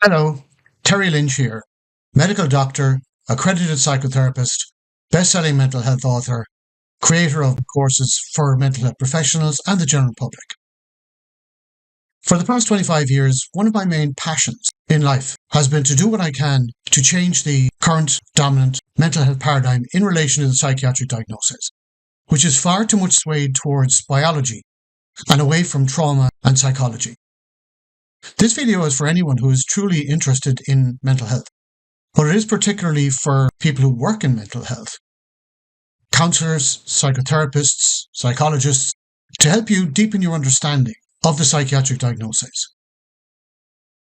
Hello, Terry Lynch here, medical doctor, accredited psychotherapist, best-selling mental health author, creator of courses for mental health professionals and the general public. For the past 25 years, one of my main passions in life has been to do what I can to change the current dominant mental health paradigm in relation to the psychiatric diagnosis, which is far too much swayed towards biology and away from trauma and psychology. This video is for anyone who is truly interested in mental health, but it is particularly for people who work in mental health, counsellors, psychotherapists, psychologists, to help you deepen your understanding of the psychiatric diagnosis.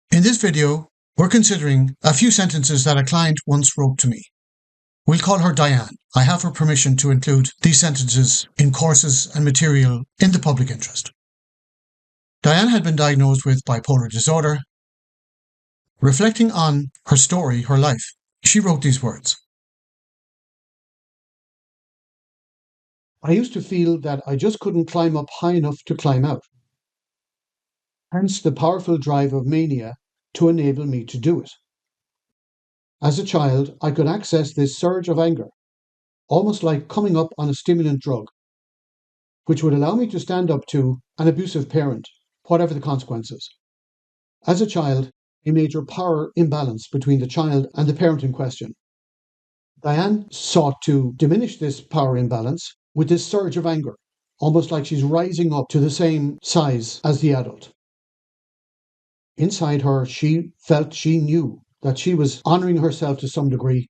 In this video, we're considering a few sentences that a client once wrote to me. We'll call her Diane. I have her permission to include these sentences in courses and material in the public interest. Diane had been diagnosed with bipolar disorder. Reflecting on her story, her life, she wrote these words. I used to feel that I just couldn't climb up high enough to climb out. Hence the powerful drive of mania to enable me to do it. As a child, I could access this surge of anger, almost like coming up on a stimulant drug, which would allow me to stand up to an abusive parent, whatever the consequences. As a child, a major power imbalance between the child and the parent in question. Diane sought to diminish this power imbalance with this surge of anger, almost like she's rising up to the same size as the adult. Inside her, she knew that she was honouring herself to some degree,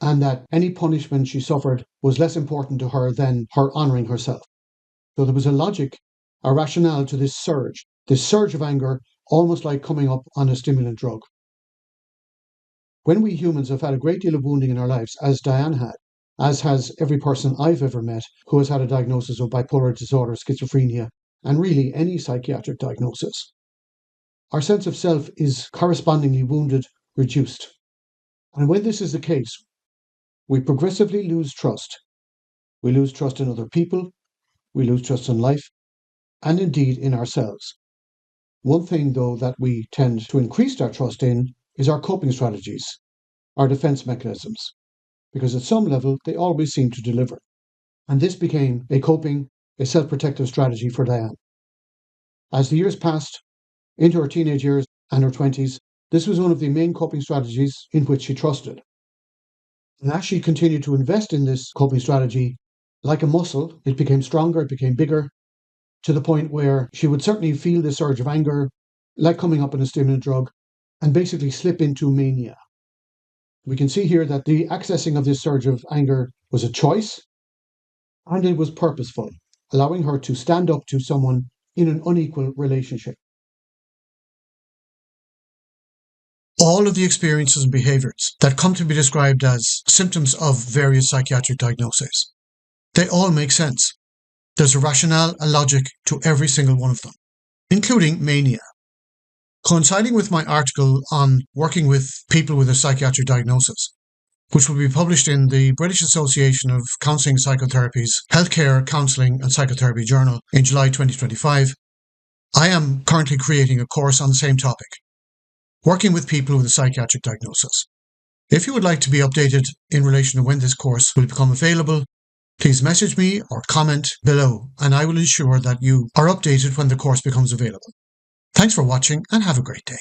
and that any punishment she suffered was less important to her than her honouring herself. So there was a logic, a rationale to this surge of anger, almost like coming up on a stimulant drug. When we humans have had a great deal of wounding in our lives, as Diane had, as has every person I've ever met who has had a diagnosis of bipolar disorder, schizophrenia, and really any psychiatric diagnosis, our sense of self is correspondingly wounded, reduced. And when this is the case, we progressively lose trust. We lose trust in other people, we lose trust in life, and indeed in ourselves. One thing, though, that we tend to increase our trust in is our coping strategies, our defense mechanisms, because at some level they always seem to deliver. And this became a self-protective strategy for Diane. As the years passed, into her teenage years and her 20s, this was one of the main coping strategies in which she trusted. And as she continued to invest in this coping strategy, like a muscle, it became stronger, it became bigger, to the point where she would certainly feel the surge of anger, like coming up on a stimulant drug, and basically slip into mania. We can see here that the accessing of this surge of anger was a choice, and it was purposeful, allowing her to stand up to someone in an unequal relationship. All of the experiences and behaviours that come to be described as symptoms of various psychiatric diagnoses, they all make sense. There's a rationale, a logic to every single one of them, including mania. Coinciding with my article on working with people with a psychiatric diagnosis, which will be published in the British Association of Counselling and Psychotherapy's Healthcare, Counselling and Psychotherapy Journal in July 2025, I am currently creating a course on the same topic, working with people with a psychiatric diagnosis. If you would like to be updated in relation to when this course will become available, please message me or comment below, and I will ensure that you are updated when the course becomes available. Thanks for watching and have a great day.